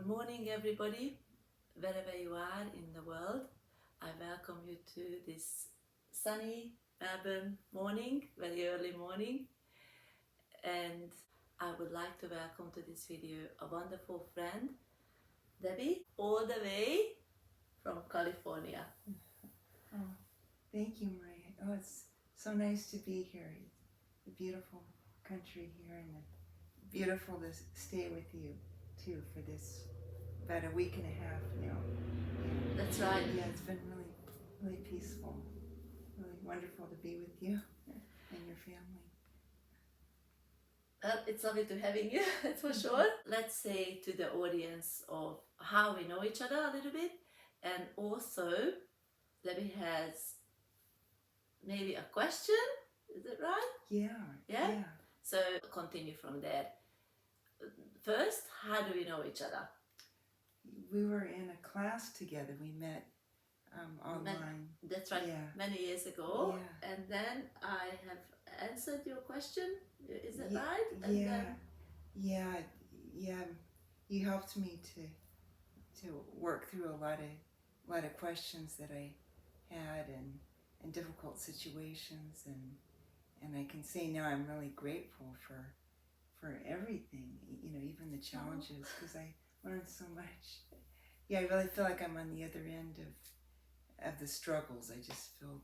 Good morning, everybody, wherever you are in the world. I welcome you to this sunny Melbourne morning, very early morning. And I would like to welcome to this video a wonderful friend, Debbie, all the way from California. Oh, thank you, Maria. Oh, it's so nice to be here. It's a beautiful country here, and beautiful to stay with you too for this about a week and a half now. That's right. Yeah, it's been really peaceful, really wonderful to be with you and your family. It's lovely to having you, that's for sure. Let's say to the audience of how we know each other a little bit, and also Debbie has maybe a question. Is it right? Yeah. So continue from there. First, how do we know each other? We were in a class together. We met online. That's right. Yeah. Many years ago. Yeah. And then I have answered your question. Is it Yeah, right? And yeah. You helped me to work through a lot of questions that I had and difficult situations, and I can say now I'm really grateful for everything, even the challenges, because I learned so much. Yeah, I really feel like I'm on the other end of the struggles. I just feel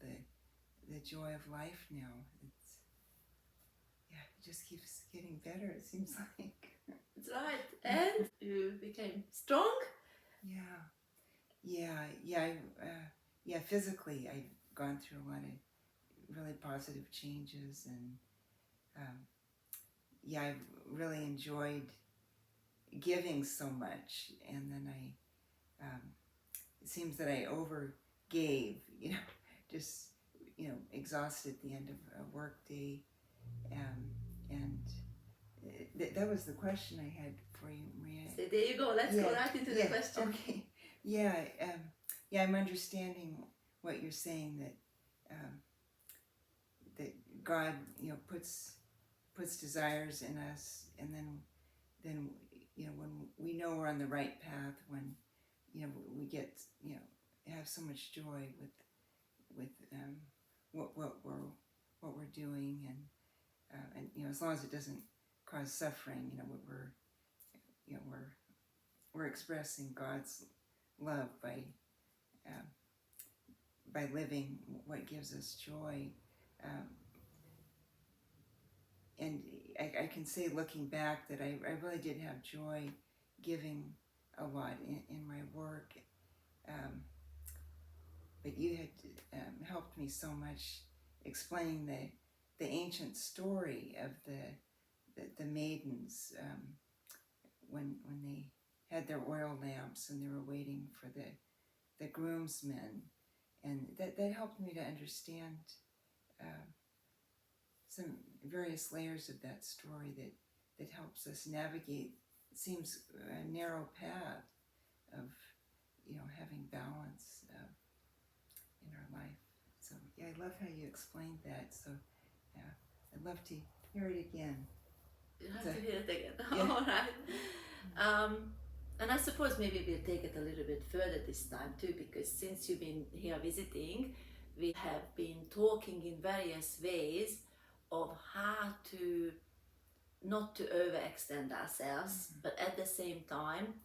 the joy of life now. It just keeps getting better, it seems like. That's right. And you became strong. Yeah. Physically, I've gone through a lot of really positive changes, and I've really enjoyed giving so much. And then it seems that I overgave, just exhausted at the end of a work day, and that was the question I had for you, Maria. So there you go. Let's go right into the question. Okay. Yeah. I'm understanding what you're saying, that God, puts desires in us, and then when we know we're on the right path, when we get have so much joy with what we're doing, and as long as it doesn't cause suffering, we're expressing God's love by living what gives us joy. And I can say, looking back, that I really did have joy giving a lot in my work. But you had helped me so much explaining the ancient story of the maidens, when they had their oil lamps and they were waiting for the groomsmen, and that helped me to understand some various layers of that story that helps us navigate, it seems, a narrow path of having balance in our life. So yeah, I love how you explained that. So yeah, I'd love to hear it again. You have to hear it again. Yeah. All right. And I suppose maybe we'll take it a little bit further this time too, because since you've been here visiting, we have been talking in various ways of how to not to overextend ourselves, but at the same time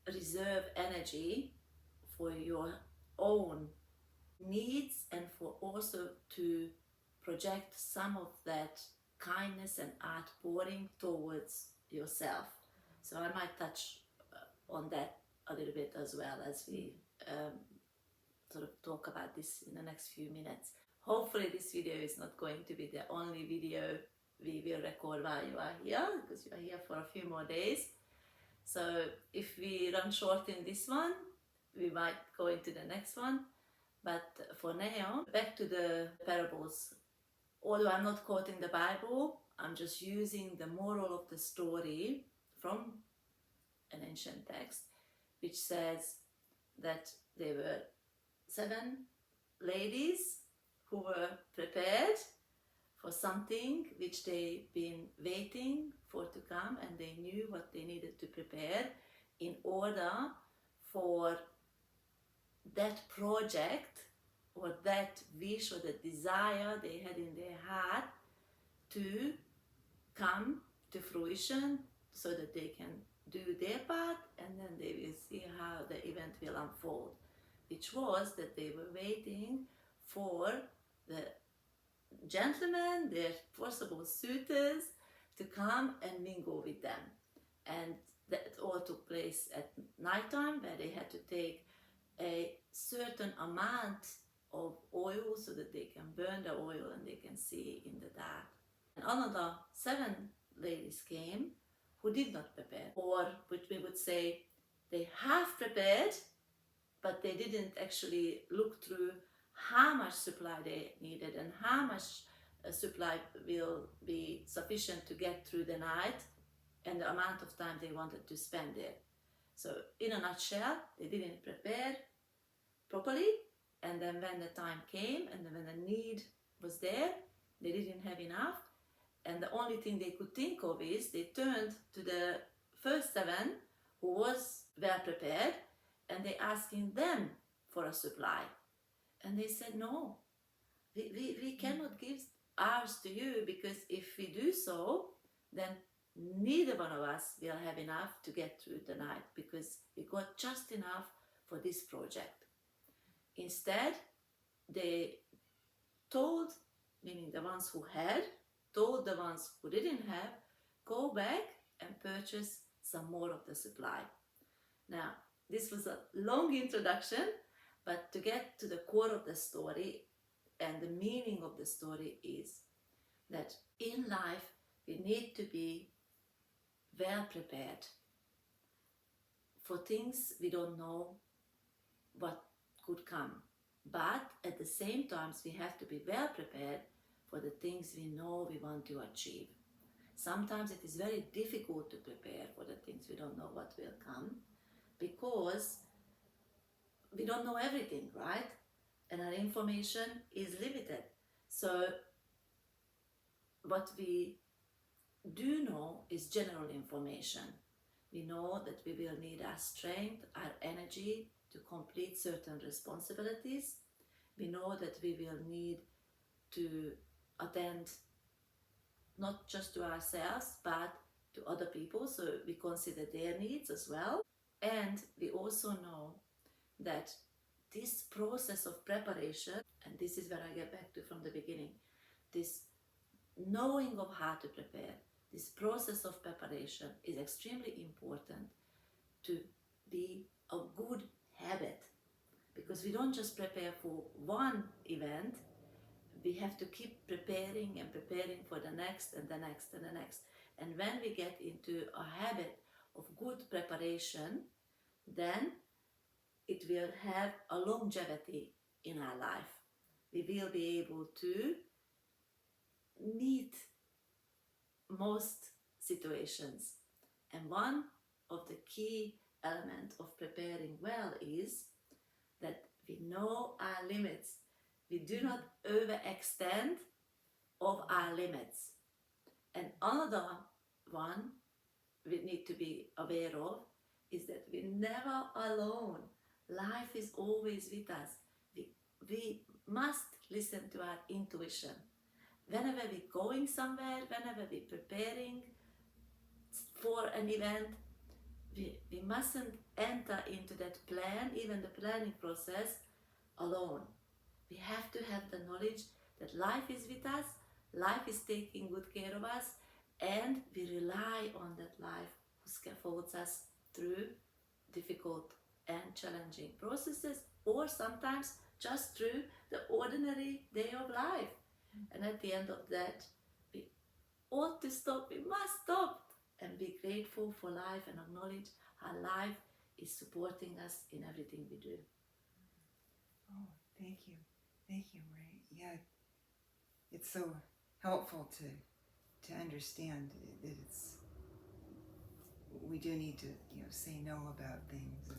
reserve energy for your own needs, and for also to project some of that kindness and outpouring towards yourself. So I might touch on that a little bit as well as we sort of talk about this in the next few minutes. Hopefully this video is not going to be the only video we will record while you are here, because you are here for a few more days. So if we run short in this one, we might go into the next one. But for now, back to the parables. Although I'm not quoting the Bible, I'm just using the moral of the story from an ancient text, which says that there were 7 ladies who were prepared for something which they've been waiting for to come, and they knew what they needed to prepare, in order for that project or that wish or the desire they had in their heart to come to fruition, so that they can do their part, and then they will see how the event will unfold, which was that they were waiting for the gentlemen, their possible suitors, to come and mingle with them. And that all took place at nighttime, where they had to take a certain amount of oil so that they can burn the oil and they can see in the dark. And another 7 ladies came who did not prepare, or which we would say they half prepared, but they didn't actually look through how much supply they needed and how much supply will be sufficient to get through the night and the amount of time they wanted to spend there. So in a nutshell, they didn't prepare properly, and then when the time came and when the need was there, they didn't have enough, and the only thing they could think of is they turned to the first 7 who was well prepared, and they asking them for a supply, and they said, no, we cannot give ours to you, because if we do so, then neither one of us will have enough to get through the night, because we got just enough for this project. Instead, they told, meaning the ones who had, told the ones who didn't have, go back and purchase some more of the supply. Now, this was a long introduction, but to get to the core of the story and the meaning of the story is that in life we need to be well prepared for things we don't know what could come. But at the same time, we have to be well prepared for the things we know we want to achieve. Sometimes it is very difficult to prepare for the things we don't know what will come, because we don't know everything, right? And our information is limited. So what we do know is general information. We know that we will need our strength, our energy to complete certain responsibilities. We know that we will need to attend not just to ourselves, but to other people, so we consider their needs as well. And we also know that this process of preparation, and this is where I get back to from the beginning, this knowing of how to prepare, this process of preparation is extremely important to be a good habit, because we don't just prepare for one event, we have to keep preparing and preparing for the next and the next and the next. And when we get into a habit of good preparation, then it will have a longevity in our life. We will be able to meet most situations. And one of the key elements of preparing well is that we know our limits. We do not overextend of our limits. And another one we need to be aware of is that we're never alone. Life is always with us. We must listen to our intuition. Whenever we're going somewhere, whenever we're preparing for an event, we mustn't enter into that plan, even the planning process, alone. We have to have the knowledge that life is with us, life is taking good care of us, and we rely on that life who scaffolds us through difficult and challenging processes, or sometimes just through the ordinary day of life. And at the end of that, we ought to stop, we must stop and be grateful for life and acknowledge how life is supporting us in everything we do. Oh, thank you. Thank you, Marie. Yeah, it's so helpful to understand that we do need to say no about things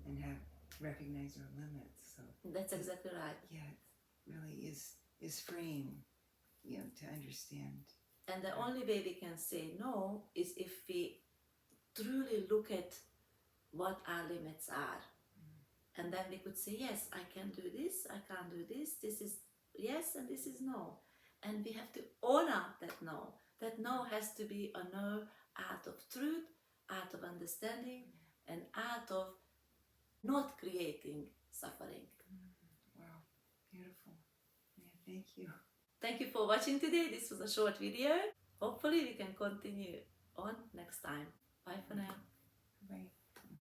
and have recognize our limits. So that's exactly right. Yeah, it really is freeing, to understand. And the only way we can say no is if we truly look at what our limits are. And then we could say, yes, I can do this, I can't do this, this is yes and this is no. And we have to honor that no. That no has to be a no out of truth, out of understanding, and out of not creating suffering. Wow, beautiful. Yeah, thank you. Thank you for watching today. This was a short video. Hopefully we can continue on next time. Bye for now. Bye.